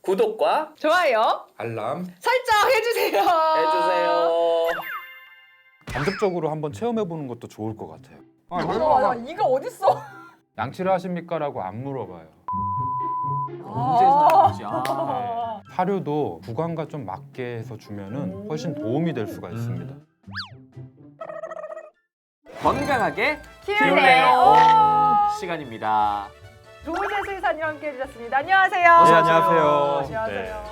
구독과 좋아요, 알람 설정 해주세요. 해주세요. 간접적으로 한번 체험해보는 것도 좋을 것 같아요. 야, 이거 어딨어? 양치를 하십니까? 라고 안 물어봐요. 언제 사는지. 사료도 구강과 좀 맞게 해서 주면은 훨씬 도움이 될 수가 있습니다. 건강하게 키울래요. 시간입니다. 조은재 수의사님 함께 해주셨습니다. 안녕하세요. 어서 네, 오세요. 안녕하세요. 안녕하세요.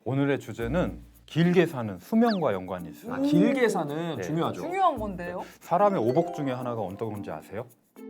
오늘의 주제는 길게 사는 수명과 연관이 있어요. 길게 사는 네. 중요하죠. 중요한 건데요. 사람의 오복 중에 하나가 어떤 건지 아세요?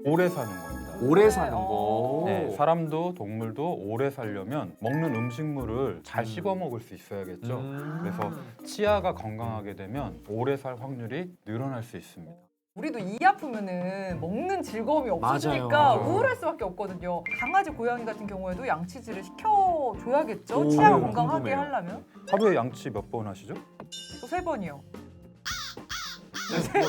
오래 사는 겁니다. 오래 사는 거. 네, 사람도 동물도 오래 살려면 먹는 음식물을 잘 씹어 먹을 수 있어야겠죠. 그래서 치아가 건강하게 되면 오래 살 확률이 늘어날 수 있습니다. 우리도 이 아프면은 먹는 즐거움이 없으니까 맞아요. 우울할 수밖에 없거든요. 강아지, 고양이 같은 경우에도 양치질을 시켜줘야겠죠. 오, 치아가 네, 건강하게 궁금해요. 하려면 하루에 양치 몇 번 하시죠? 또 3번이요. 네.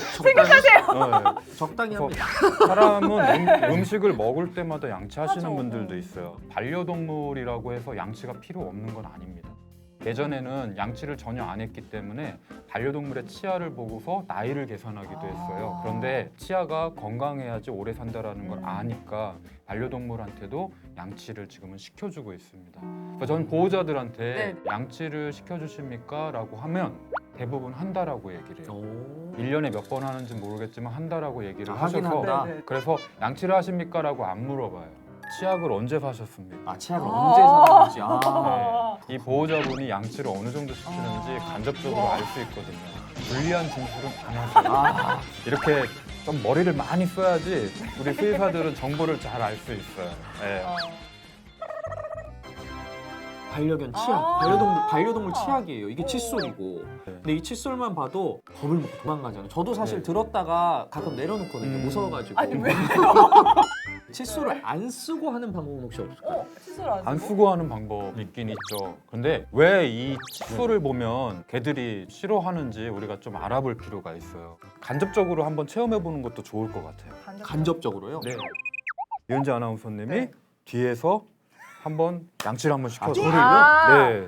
적당히 그래서 합니다. 사람은 음식을 먹을 때마다 양치하시는 맞아. 분들도 있어요. 반려동물이라고 해서 양치가 필요 없는 건 아닙니다. 예전에는 양치를 전혀 안 했기 때문에 반려동물의 치아를 보고서 나이를 계산하기도 했어요. 그런데 치아가 건강해야지 오래 산다라는 걸 아니까 반려동물한테도 양치를 지금은 시켜주고 있습니다. 그래서 저는 보호자들한테 양치를 시켜주십니까? 라고 하면 대부분 한다라고 얘기를 해요. 1년에 몇 번 하는지 모르겠지만 한다라고 얘기를 하긴 하셔서 한다. 네, 네. 그래서 양치를 하십니까? 라고 안 물어봐요. 치약을 언제 사셨습니까? 치약을 언제 사는지. 네. 이 보호자분이 양치를 어느 정도 시키는지 간접적으로 알 수 있거든요. 불리한 진술은 안 하세요. 이렇게 좀 머리를 많이 써야지 우리 수의사들은 정보를 잘 알 수 있어요. 네. 반려견 치약, 반려동물 치약이에요. 이게 칫솔이고. 근데 이 칫솔만 봐도 겁을 먹고 도망가잖아요. 저도 사실 네. 들었다가 들었다가 가끔 내려놓거든요. 무서워가지고. 아니 왜요? 칫솔을 안 쓰고 하는 방법은 혹시 없을까요? 칫솔 안 쓰고? 안 쓰고 하는 방법이 있긴 있죠. 근데 왜 이 칫솔을 보면 개들이 싫어하는지 우리가 좀 알아볼 필요가 있어요. 간접적으로 한번 체험해보는 것도 좋을 것 같아요. 간접적으로요? 네. 이은지 아나운서님이 네. 뒤에서 한번 양치를 한번 시켜줘요. 저를요? 네.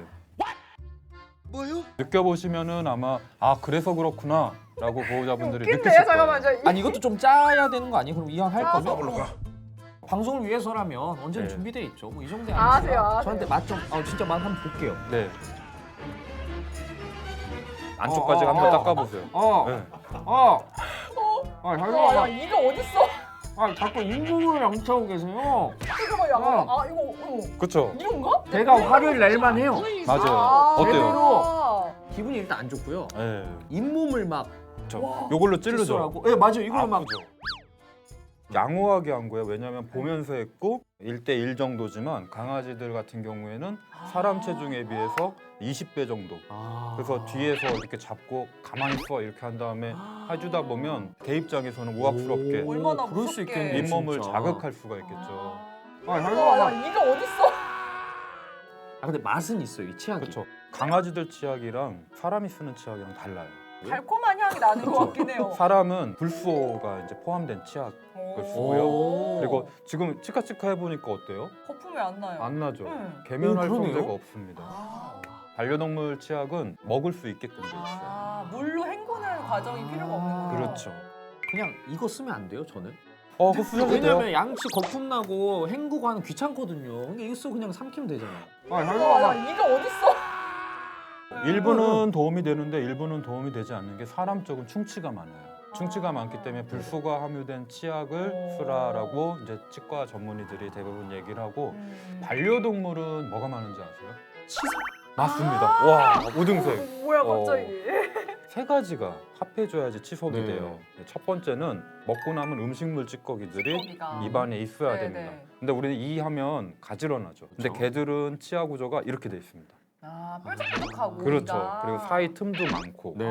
뭐요? 느껴보시면은 아마 그래서 그렇구나 라고 보호자분들이 웃긴데요? 느끼실 거예요. 잠깐만 아니 이것도 좀 짜야 되는 거 아니에요? 그럼 이왕 할 짜서. 거면 방송을 위해서라면 언제는 네. 준비돼 있죠. 뭐 이 정도에 아세요, 양치가 아세요. 저한테 맛 좀 진짜 맛 한번 볼게요. 네. 안쪽까지 한번 닦아보세요. 네. 야, 이거 어딨어? 자꾸 인공을 양치하고 계세요. 잠깐만, 이거 그쵸? 이런가? 제가 화를 낼만 해요. 맞아요. 어때요? 제대로. 기분이 일단 안 좋고요. 네. 잇몸을 막 그쵸. 요걸로 찔르죠. 칫솔하고. 네, 맞아요. 이걸 막 아프죠. 양호하게 한 거예요. 왜냐하면 보면서 했고 1대1 정도지만 강아지들 같은 경우에는 사람 체중에 비해서 20배 정도. 그래서 뒤에서 이렇게 잡고 가만히 있어 이렇게 한 다음에 해주다 보면 개 입장에서는 우악스럽게 오, 얼마나 그럴 수 무섭게. 있겠네요. 잇몸을 진짜. 자극할 수가 있겠죠. 야, 이거 어딨어? 근데 맛은 있어요. 이 치약이. 그렇죠. 강아지들 치약이랑 사람이 쓰는 치약이랑 달라요. 달콤한 향이 나는 것 같긴 해요. 사람은 불소가 이제 포함된 치약을 쓰고요. 오. 그리고 지금 치카치카 해보니까 어때요? 거품이 안 나요. 안 나죠. 네. 계면 오, 그러네요. 활성제가 없습니다. 반려동물 치약은 먹을 수 있게끔 돼 있어요. 물로 헹구는 과정이 필요가 없는 거예요. 그렇죠. 그냥 이거 쓰면 안 돼요, 저는? 그거 쓰셔도 돼요. 왜냐면 양치 거품 나고 헹구고 하는 귀찮거든요. 근데 이거 쓰고 그냥 삼키면 되잖아요. 야, 이거 어딨어? 일부는 도움이 되는데 일부는 도움이 되지 않는 게 사람 쪽은 충치가 많아요. 충치가 많기 때문에 불소가 함유된 치약을 쓰라라고 이제 치과 전문의들이 대부분 얘기를 하고 반려동물은 뭐가 많은지 아세요? 치사? 맞습니다. 와, 우등색. 뭐야 갑자기? 세 가지가 합해줘야지 치석이 네. 돼요. 첫 번째는 먹고 남은 음식물 찌꺼기들이 찌꺼기가. 입안에 있어야 네, 됩니다. 네. 근데 우리는 이 하면 가지런하죠. 근데 그쵸. 개들은 치아 구조가 이렇게 돼 있습니다. 뾰족뾰족하고. 그렇죠. 우리가. 그리고 사이 틈도 많고. 네.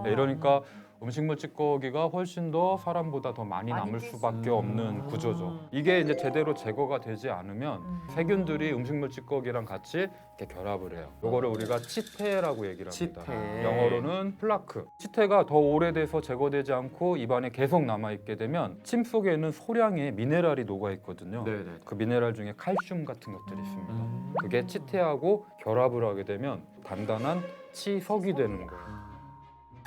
네, 이러니까 음식물 찌꺼기가 훨씬 더 사람보다 더 많이 많이 남을 낄 수밖에 수 없는 구조죠. 이게 이제 제대로 제거가 되지 않으면 세균들이 음식물 찌꺼기랑 같이 이렇게 결합을 해요. 요거를 우리가 치태라고 얘기를 합니다. 치태. 영어로는 플라크. 치태가 더 오래돼서 제거되지 않고 입안에 계속 남아 있게 되면 침 속에는 소량의 미네랄이 녹아 있거든요. 네네. 그 미네랄 중에 칼슘 같은 것들이 있습니다. 음. 그게 치태하고 결합을 하게 되면 단단한 치석이 되는 거예요.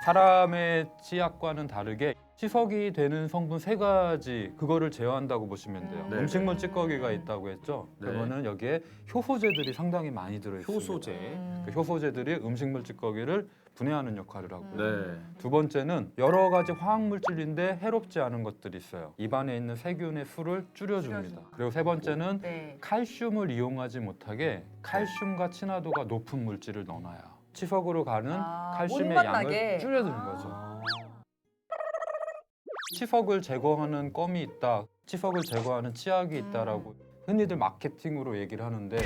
사람의 치약과는 다르게 치석이 되는 성분 3가지 그거를 제어한다고 보시면 돼요. 네. 음식물 찌꺼기가 있다고 했죠. 네. 그러면은 여기에 효소제들이 상당히 많이 들어 있습니다. 효소제. 그 효소제들이 음식물 찌꺼기를 분해하는 역할을 하고요. 네. 두 번째는 여러 가지 화학 물질인데 해롭지 않은 것들이 있어요. 입안에 있는 세균의 수를 줄여줍니다. 줄여줍니다. 그리고 세 번째는 네. 칼슘을 이용하지 못하게 칼슘과 친화도가 높은 물질을 넣어놔요. 치석으로 가는 칼슘의 못 양을 만나게. 줄여주는 거죠. 아. 치석을 제거하는 껌이 있다, 치석을 제거하는 치약이 있다라고 흔히들 마케팅으로 얘기를 하는데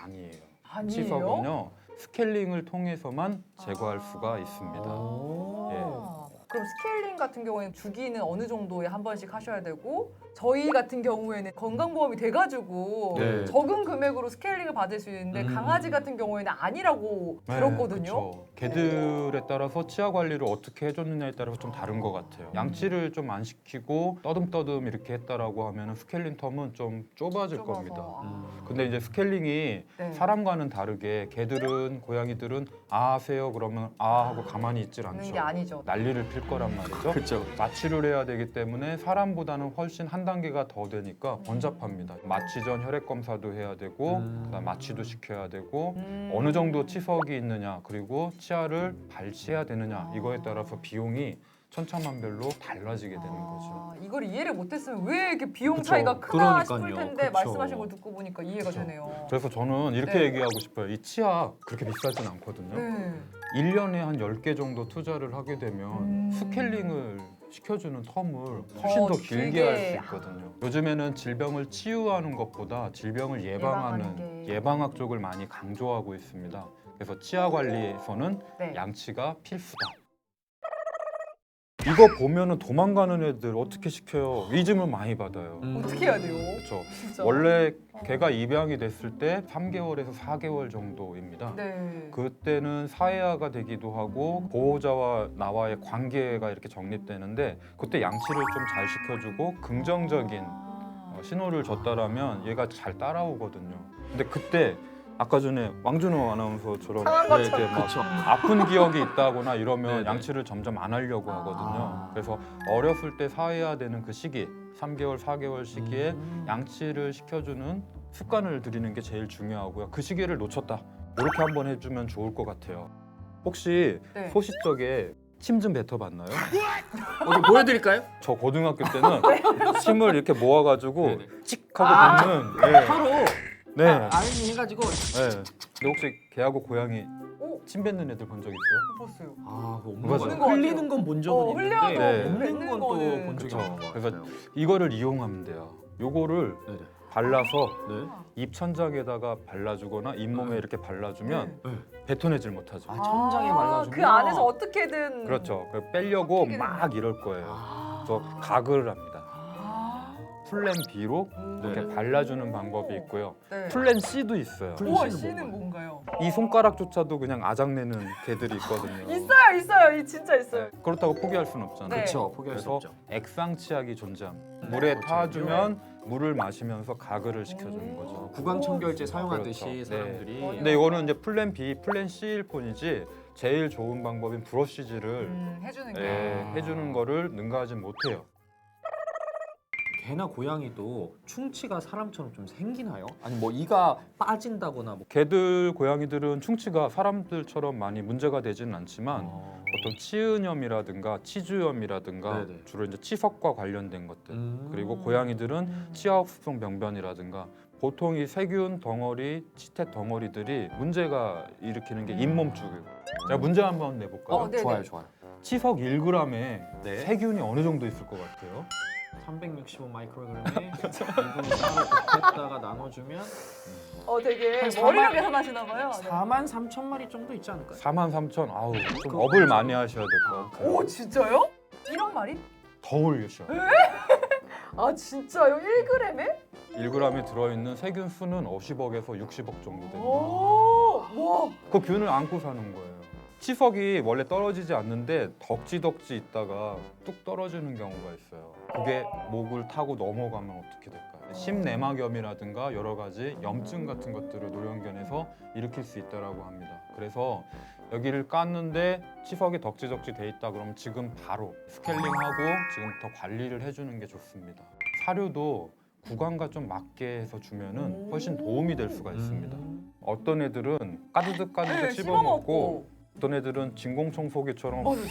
아니에요. 아니에요? 치석은요 스케일링을 통해서만 제거할 수가 아. 있습니다. 오. 예. 그럼 스케일링 같은 경우에는 주기는 어느 정도에 한 번씩 하셔야 되고 저희 같은 경우에는 건강보험이 돼가지고 네. 적은 금액으로 스케일링을 받을 수 있는데 강아지 같은 경우에는 아니라고 들었거든요. 그쵸. 개들에 따라서 치아 관리를 어떻게 해줬느냐에 따라서 좀 다른 것 같아요. 양치를 좀 안 시키고 떠듬떠듬 이렇게 했다라고 하면 스케일링 텀은 좀 좁아질 좁아서. 겁니다. 음. 근데 이제 스케일링이 네. 사람과는 다르게 개들은 고양이들은 아 하세요 그러면 아 하고 가만히 있질 하는 않죠. 게 아니죠. 난리를 필 거란 말이죠. 그렇죠. 마취를 해야 되기 때문에 사람보다는 훨씬 한 단계가 더 되니까 번잡합니다. 마취 전 혈액 검사도 해야 되고 그다음 마취도 시켜야 되고 어느 정도 치석이 있느냐 그리고 치아를 발치해야 되느냐 이거에 따라서 비용이 천차만별로 달라지게 되는 거죠. 이걸 이해를 못했으면 왜 이렇게 비용 그쵸. 차이가 크나 그러니까요. 싶을 텐데 그쵸. 말씀하신 걸 듣고 보니까 이해가 그쵸. 되네요. 그래서 저는 이렇게 네. 얘기하고 싶어요. 이 치아 그렇게 비싸진 않거든요. 네. 1년에 한 10개 정도 투자를 하게 되면 스케일링을 시켜주는 텀을 훨씬 더 더 길게 길게. 할 수 있거든요. 요즘에는 질병을 치유하는 것보다 질병을 예방하는 예방하는 게. 예방학 쪽을 많이 강조하고 있습니다. 그래서 치아 관리에서는 네. 양치가 필수다. 이거 보면은 도망가는 애들 어떻게 시켜요? 이 질문 많이 받아요. 어떻게 해야 돼요? 그렇죠. 진짜. 원래 개가 입양이 됐을 때 3개월에서 4개월 정도입니다. 네. 그때는 사회화가 되기도 하고 보호자와 나와의 관계가 이렇게 정립되는데 그때 양치를 좀 잘 시켜주고 긍정적인 신호를 줬다라면 얘가 잘 따라오거든요. 근데 그때 아까 전에 왕준호 아나운서처럼 상한 것처럼. 이렇게 막 그쵸. 아픈 기억이 있다거나 이러면 네네. 양치를 점점 안 하려고 하거든요. 아. 그래서 어렸을 때 사회화되는 그 시기 3개월, 4개월 시기에 양치를 시켜주는 습관을 들이는 게 제일 중요하고요. 그 시기를 놓쳤다. 이렇게 한번 해주면 좋을 것 같아요. 혹시 네. 소시적에 침 좀 뱉어봤나요? 어디 보여드릴까요? 저 고등학교 때는 침을 이렇게 모아가지고 네네. 찍 하고 뱉는 네. 바로 네. 아연이 해가지고. 네. 근데 혹시 개하고 고양이 오, 침 뱉는 애들 본 적 있어요? 봤어요. 아, 그 맞아요. 없는 거 흘리는 건 본 적은 있는데 흘려도 네. 없는 뱉는 건 또 거는. 본 적이 그쵸. 없는 것 그래서 같아요. 이거를 이용하면 돼요. 요거를 네네. 발라서 네. 입 천장에다가 발라주거나 잇몸에 이렇게 발라주면 뱉어내질 못하죠. 아, 천장에 발라주면 그 안에서 어떻게든. 그렇죠. 그 빼려고 어떻게 막 이럴 거예요. 아. 그래서 가글을 합니다. 아. 플랜 B로 이렇게 네. 발라주는 방법이 있고요. 네. 플랜 C도 있어요. 우와, C는 C는 뭔가요? 이 손가락조차도 그냥 아작내는 개들이 있거든요. 있어요. 이 진짜 있어요. 네, 그렇다고 포기할 수는 없잖아요. 네. 그렇죠. 포기할 수 그래서 없죠. 액상치약이 존재합니다. 물에 타주면 물을 마시면서 가글을 시켜주는 음. 거죠. 구강청결제 사용하듯이 그렇죠. 네. 사람들이 근데 이거는 이제 플랜 B, 플랜 C일 뿐이지 제일 좋은 방법인 브러쉬질을 해주는 게. 해주는 거를 능가하지 못해요. 개나 고양이도 충치가 사람처럼 좀 생기나요? 아니 뭐 이가 빠진다거나 뭐 개들, 고양이들은 충치가 사람들처럼 많이 문제가 되지는 않지만 어떤 치은염이라든가 치주염이라든가 네네. 주로 이제 치석과 관련된 것들 그리고 고양이들은 치아 흡수성 병변이라든가 보통 이 세균 덩어리, 치태 덩어리들이 문제가 일으키는 게 잇몸 쪽이고 제가 문제 한번 내볼까요? 네네. 좋아요, 좋아요. 치석 1g에 네. 세균이 어느 정도 있을 것 같아요? 365 마이크로그램에 2분 곱했다가 나눠주면 되게 한 머리가 4만 계산하시나 봐요. 네. 4만 3천 마리 정도 있지 않을까요? 43,000. 아우 좀 그거 업을 그렇죠. 많이 하셔야 될 것 같아요. 오, 진짜요? 1억 마리? 더 올리셔요. 아 진짜요? 1g에? 1g에 들어있는 세균 수는 50억에서 60억 정도 됩니다. 오, 와. 그 균을 안고 사는 거예요. 치석이 원래 떨어지지 않는데 덕지덕지 있다가 뚝 떨어지는 경우가 있어요. 그게 목을 타고 넘어가면 어떻게 될까요? 심내막염이라든가 여러 가지 염증 같은 것들을 노령견에서 일으킬 수 있다고 합니다. 그래서 여기를 깠는데 치석이 덕지덕지 돼 있다 그러면 지금 바로 스케일링하고 지금부터 관리를 해주는 게 좋습니다. 사료도 구강과 좀 맞게 해서 주면은 훨씬 도움이 될 수가 있습니다. 어떤 애들은 까드득 네, 씹어먹고 어떤 애들은 진공청소기처럼 맞아,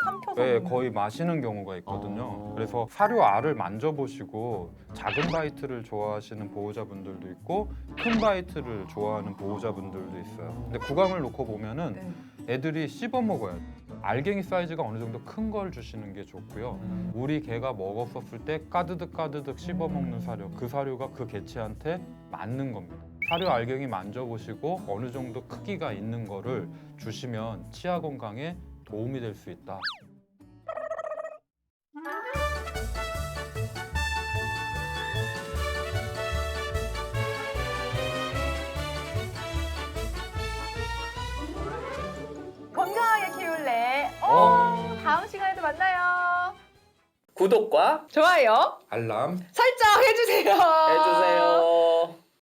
삼켜서. 네, 먹는. 거의 마시는 경우가 있거든요. 어. 그래서 사료 알을 만져보시고 작은 바이트를 좋아하시는 보호자분들도 있고 큰 바이트를 좋아하는 보호자분들도 있어요. 근데 구강을 놓고 보면은 네. 애들이 씹어 먹어요. 알갱이 사이즈가 어느 정도 큰 걸 주시는 게 좋고요. 우리 개가 먹었었을 때 까드득 씹어 먹는 사료, 그 사료가 그 개체한테 맞는 겁니다. 사료 알갱이 만져보시고 어느 정도 크기가 있는 거를 주시면 치아 건강에 도움이 될 수 있다. 건강하게 키울래. 다음 시간에도 만나요. 구독과 좋아요. 알람 설정 해주세요. 해주세요.